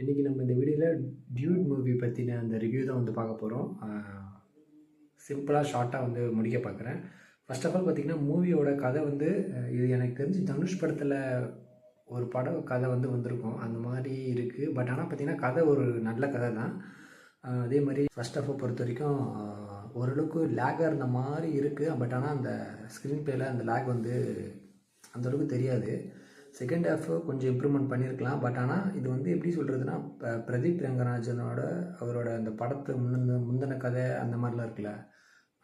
இன்றைக்கி நம்ம இந்த வீடியோவில் டியூட் மூவி பற்றின அந்த ரிவ்யூ தான் வந்து பார்க்க போகிறோம். சிம்பிளாக ஷார்ட்டாக வந்து முடிக்க பார்க்குறேன். ஃபர்ஸ்ட் ஆஃப் ஆல் பார்த்திங்கன்னா மூவியோட கதை வந்து இது எனக்கு தெரிஞ்சு தனுஷ் படத்தில் ஒரு படம் கதை வந்து வந்திருக்கும் அந்த மாதிரி இருக்குது. பட் ஆனால் பார்த்திங்கன்னா கதை ஒரு நல்ல கதை தான். அதே மாதிரி ஃபர்ஸ்ட் ஆஃப் பொறுத்த வரைக்கும் ஓரளவுக்கு லேகாக இருந்த மாதிரி இருக்குது. பட் ஆனால் அந்த ஸ்க்ரீன் பிளேயில் அந்த லேக் வந்து அந்தளவுக்கு தெரியாது. செகண்ட் ஹாஃப் கொஞ்சம் இம்ப்ரூவ்மெண்ட் பண்ணியிருக்கலாம். பட் ஆனால் இது வந்து எப்படி சொல்கிறதுனா, பிரதீப் ரங்கராஜனோட அவரோட அந்த படத்தை முந்தின கதை அந்த மாதிரிலாம் இருக்குல்ல,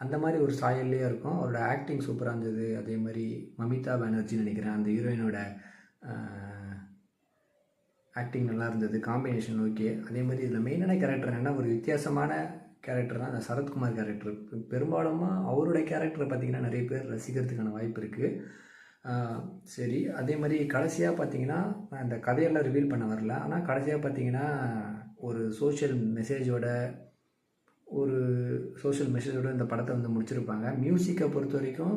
அந்த மாதிரி ஒரு சாயல்லையே இருக்கும். அவரோட ஆக்டிங் சூப்பராக இருந்தது. அதே மாதிரி மமிதா பானர்ஜின்னு நினைக்கிறேன், அந்த ஹீரோயினோட ஆக்டிங் நல்லா இருந்தது. Combination okay. அதே மாதிரி இதில் மெயினான கேரக்டர் என்னென்னா, ஒரு வித்தியாசமான கேரக்டர் தான் அந்த சரத்குமார் கேரக்டர். பெரும்பாலும் அவருடைய கேரக்டரை பார்த்திங்கன்னா நிறைய பேர் ரசிக்கிறதுக்கான வாய்ப்பு இருக்குது. சரி, அதே மாதிரி கடைசியாக பார்த்தீங்கன்னா, நான் இந்த கதையெல்லாம் ரிவீல் பண்ண வரல. ஆனால் கடைசியாக பார்த்தீங்கன்னா ஒரு சோஷியல் மெசேஜோட இந்த படத்தை வந்து முடிச்சிருப்பாங்க. மியூசிக்கை பொறுத்த வரைக்கும்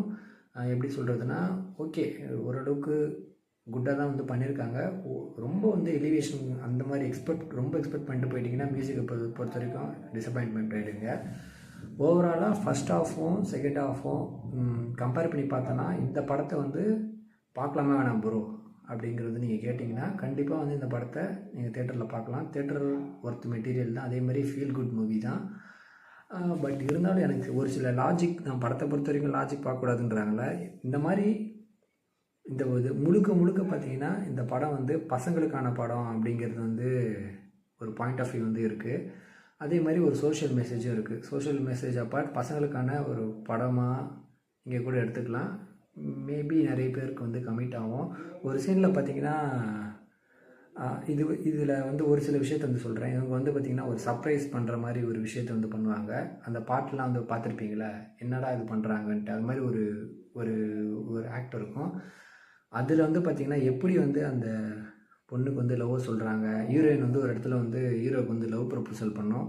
எப்படி சொல்கிறதுனா, ஓகே, ஓரளவுக்கு குட்டாக தான் வந்து பண்ணியிருக்காங்க. ரொம்ப வந்து எலிவேஷன் அந்த மாதிரி ரொம்ப எக்ஸ்பெக்ட் பண்ணிட்டு போயிட்டிங்கன்னா மியூசிக்கை பொறுத்த வரைக்கும் டிசப்பாயின்ட்மெண்ட் ஆகிடுங்க. ஓவராலாக ஃபஸ்ட் ஹாஃபும் செகண்ட் ஹாஃபும் கம்பேர் பண்ணி பார்த்தோன்னா இந்த படத்தை வந்து பார்க்கலாமா வேணாம் ப்ரோ அப்படிங்கிறது நீங்கள் கேட்டிங்கன்னா, கண்டிப்பாக வந்து இந்த படத்தை நீங்கள் தேட்டரில் பார்க்கலாம். தேட்டர் ஒர்த் மெட்டீரியல் தான். அதே மாதிரி ஃபீல் குட் மூவி தான். பட் இருந்தாலும் எனக்கு ஒரு சில லாஜிக், நான் படத்தை பொறுத்த வரைக்கும் லாஜிக் பார்க்கக்கூடாதுன்றாங்களே, இந்த மாதிரி இந்த இது முழுக்க பார்த்திங்கன்னா இந்த படம் வந்து பசங்களுக்கான படம் அப்படிங்கிறது வந்து ஒரு பாயிண்ட் ஆஃப் வியூ வந்து இருக்குது. அதே மாதிரி ஒரு சோஷியல் மெசேஜும் இருக்குது. சோஷியல் மெசேஜ் அப்பார்ட் பசங்களுக்கான ஒரு படமாக இங்கே கூட எடுத்துக்கலாம். மேபி நிறைய பேருக்கு வந்து கமிட் ஆகும். ஒரு சீனில் பார்த்திங்கன்னா இதில் வந்து ஒரு சில விஷயத்த வந்து சொல்கிறேன். இவங்க வந்து பார்த்திங்கன்னா ஒரு சர்ப்ரைஸ் பண்ணுற மாதிரி ஒரு விஷயத்த வந்து பண்ணுவாங்க. அந்த பாட்டெலாம் வந்து பார்த்துருப்பீங்களே, என்னடா இது பண்ணுறாங்கன்ட்டு. அது மாதிரி ஒரு ஒரு ஒரு ஆக்ட் இருக்கும். அதில் வந்து பார்த்திங்கன்னா எப்படி வந்து அந்த பொண்ணுக்கு வந்து லவ் சொல்கிறாங்க. ஹீரோயின் வந்து ஒரு இடத்துல வந்து ஹீரோவுக்கு வந்து லவ் ப்ரப்போசல் பண்ணோம்.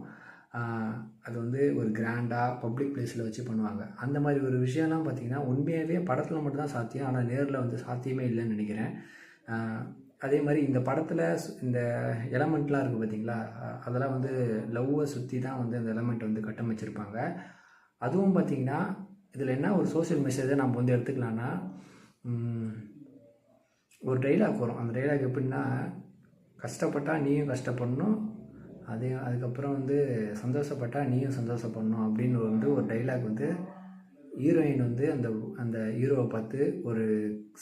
அது வந்து ஒரு கிராண்டாக பப்ளிக் பிளேஸில் வச்சு பண்ணுவாங்க. அந்த மாதிரி ஒரு விஷயம்லாம் பார்த்திங்கன்னா உண்மையாகவே படத்தில் மட்டும்தான் சாத்தியம். ஆனால் நேரில் வந்து சாத்தியமே இல்லைன்னு நினைக்கிறேன். அதே மாதிரி இந்த படத்தில் இந்த எலமெண்ட்லாம் இருக்குது பார்த்திங்களா, அதெல்லாம் வந்து லவ்வை சுற்றி தான் வந்து அந்த எலமெண்ட் வந்து கட்டமைச்சிருப்பாங்க. அதுவும் பார்த்திங்கன்னா இதில் என்ன ஒரு சோஷியல் மெசேஜை நம்ம வந்து எடுத்துக்கலான்னா, ஒரு டைலாக் வரும். அந்த டைலாக் எப்படின்னா, கஷ்டப்பட்டால் நீயும் கஷ்டப்படணும், அதுக்கப்புறம் வந்து சந்தோஷப்பட்டால் நீயும் சந்தோஷப்படணும் அப்படின்னு வந்து ஒரு டைலாக் வந்து ஹீரோயின் வந்து அந்த ஹீரோவை பார்த்து ஒரு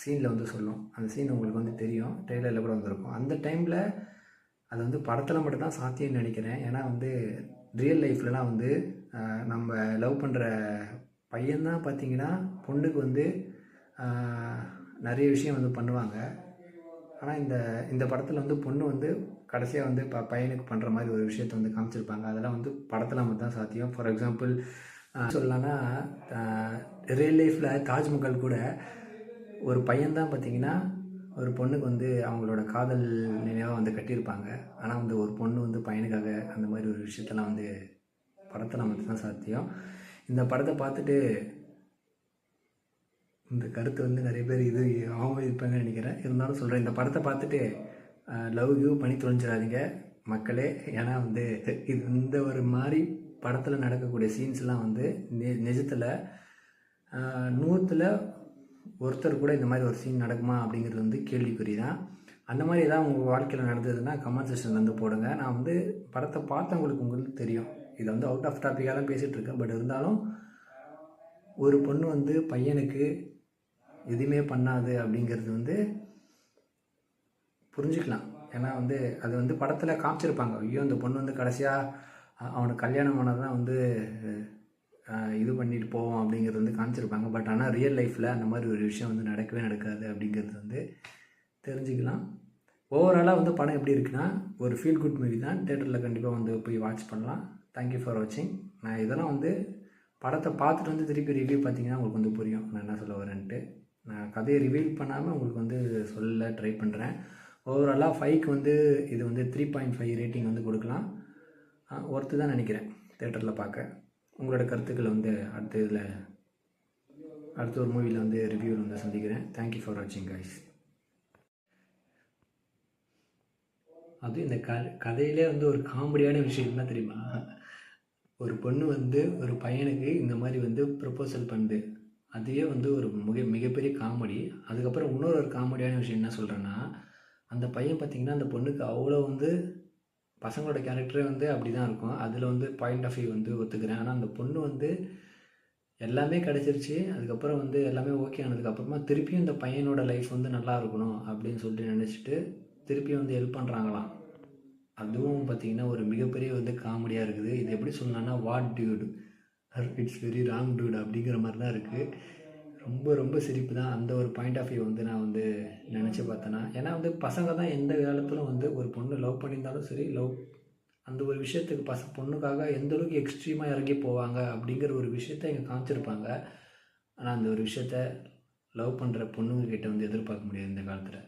சீனில் வந்து சொல்லும். அந்த சீன் உங்களுக்கு வந்து தெரியும், ட்ரெய்லரில் கூட வந்திருக்கும். அந்த டைமில் அது வந்து படத்தில் மட்டும்தான் சாத்தியம்னு நினைக்கிறேன். ஏன்னா வந்து ரியல் லைஃப்லலாம் வந்து நம்ம லவ் பண்ணுற பையன்தான் பார்த்திங்கன்னா பொண்ணுக்கு வந்து நிறைய விஷயம் வந்து பண்ணுவாங்க. ஆனால் இந்த படத்தில் வந்து பொண்ணு வந்து கடைசியாக வந்து பையனுக்கு பண்ணுற மாதிரி ஒரு விஷயத்தை வந்து காமிச்சிருப்பாங்க. அதெல்லாம் வந்து படத்தில் மட்டும் தான் சாத்தியம். ஃபார் எக்ஸாம்பிள் சொல்லலான்னா, ரியல் லைஃப்பில் தாஜ்மஹால் கூட ஒரு பையன்தான் பார்த்திங்கன்னா ஒரு பொண்ணுக்கு வந்து அவங்களோட காதல் நினைவாக வந்து கட்டியிருப்பாங்க. ஆனால் வந்து ஒரு பொண்ணு வந்து பையனுக்காக அந்த மாதிரி ஒரு விஷயத்தெல்லாம் வந்து படத்தில் மட்டும் தான் சாத்தியம். இந்த படத்தை பார்த்துட்டு இந்த கருத்து வந்து நிறைய பேர் அவமதிப்பாங்கன்னு நினைக்கிறேன். இருந்தாலும் சொல்கிறேன், இந்த படத்தை பார்த்துட்டு லவ் பண்ணி தொலைஞ்சிடாதீங்க மக்களே. ஏன்னா வந்து இந்த ஒரு மாதிரி படத்தில் நடக்கக்கூடிய சீன்ஸ்லாம் வந்து நிஜத்தில் 100ல் ஒருத்தர் கூட இந்த மாதிரி ஒரு சீன் நடக்குமா அப்படிங்கிறது வந்து கேள்விக்குறி தான். அந்த மாதிரி ஏதாவது உங்கள் வாழ்க்கையில் நடந்ததுன்னா கமெண்ட் செக்ஷனில் வந்து போடுங்க. நான் வந்து படத்தை உங்களுக்கு தெரியும். இதை வந்து அவுட் ஆஃப் டாப்பிக்காக தான் பேசிகிட்டு இருக்கேன். பட் இருந்தாலும் ஒரு பொண்ணு வந்து பையனுக்கு எதுவுமே பண்ணாது அப்படிங்கிறது வந்து புரிஞ்சுக்கலாம். ஏன்னா வந்து அது வந்து படத்தில் காமிச்சிருப்பாங்க. ஐயோ, அந்த பொண்ணு வந்து கடைசியாக அவனுக்கு கல்யாணம் ஆனது தான் வந்து இது பண்ணிட்டு போவோம் அப்படிங்கிறது வந்து காமிச்சிருப்பாங்க. பட் ஆனால் ரியல் லைஃப்பில் அந்த மாதிரி ஒரு விஷயம் வந்து நடக்கவே நடக்காது அப்படிங்கிறது வந்து தெரிஞ்சுக்கலாம். ஓவராலாக வந்து படம் எப்படி இருக்குன்னா, ஒரு ஃபீல் குட் மூவி தான். தேட்டரில் கண்டிப்பாக வந்து போய் வாட்ச் பண்ணலாம். தேங்க்யூ ஃபார் வாட்சிங். நான் இதெல்லாம் வந்து படத்தை பார்த்துட்டு வந்து திருப்பி ரிவ்யூ பார்த்தீங்கன்னா உங்களுக்கு வந்து புரியும் நான் என்ன சொல்ல வரேன்ட்டு. நான் கதையை ரிவீல் பண்ணாமல் உங்களுக்கு வந்து சொல்ல ட்ரை பண்ணுறேன். ஓவராலாக 5க்கு வந்து இது வந்து 3.5 ரேட்டிங் வந்து கொடுக்கலாம். ஒர்த்து தான் நினைக்கிறேன் தேட்டரில் பார்க்க. உங்களோட கருத்துக்களை வந்து அடுத்த ஒரு மூவியில் வந்து ரிவ்யூவில் வந்து சந்திக்கிறேன். தேங்க்யூ ஃபார் வாட்சிங் கைஸ். அதுவும் இந்த கதையிலே வந்து ஒரு காமெடியான விஷயம் என்ன தெரியுமா? ஒரு பொண்ணு வந்து ஒரு பையனுக்கு இந்த மாதிரி வந்து ப்ரப்போசல் பண்ணுது. அதுவே வந்து ஒரு மிகப்பெரிய காமெடி. அதுக்கப்புறம் இன்னொரு காமெடியான விஷயம் என்ன சொல்கிறேன்னா, அந்த பையன் பார்த்தீங்கன்னா, அந்த பொண்ணுக்கு அவ்வளோ வந்து பசங்களோட கேரக்டரே வந்து அப்படி தான் இருக்கும். அதில் வந்து பாயிண்ட் ஆஃப் வியூ வந்து ஒத்துக்கிறேன். ஆனால் அந்த பொண்ணு வந்து எல்லாமே கிடச்சிருச்சு. அதுக்கப்புறம் வந்து எல்லாமே ஓகே ஆனதுக்கப்புறமா திருப்பியும் இந்த பையனோட லைஃப் வந்து நல்லா இருக்கணும் அப்படின்னு சொல்லிட்டு நினச்சிட்டு திருப்பியும் வந்து ஹெல்ப் பண்ணுறாங்களாம். அதுவும் பார்த்தீங்கன்னா ஒரு மிகப்பெரிய வந்து காமெடியாக இருக்குது. இது எப்படி சொல்லலாம்னா, what Dude it's very wrong Dude அப்படிங்கிற மாதிரி தான் இருக்குது. ரொம்ப ரொம்ப சிரிப்பு தான். அந்த ஒரு பாயிண்ட் ஆஃப் வியூ வந்து நான் வந்து நினச்சி பார்த்தேன்னா, ஏன்னா வந்து பசங்க தான் எந்த காலத்திலும் வந்து ஒரு பொண்ணு லவ் பண்ணியிருந்தாலும் சரி, அந்த ஒரு விஷயத்துக்கு பொண்ணுக்காக எந்த அளவுக்கு எக்ஸ்ட்ரீமாக இறங்கி போவாங்க அப்படிங்கிற ஒரு விஷயத்த இங்கே காமிச்சிருப்பாங்க. ஆனால் அந்த ஒரு விஷயத்த லவ் பண்ணுற பொண்ணுங்க கிட்ட வந்து எதிர்பார்க்க முடியாது இந்த காலத்தில்.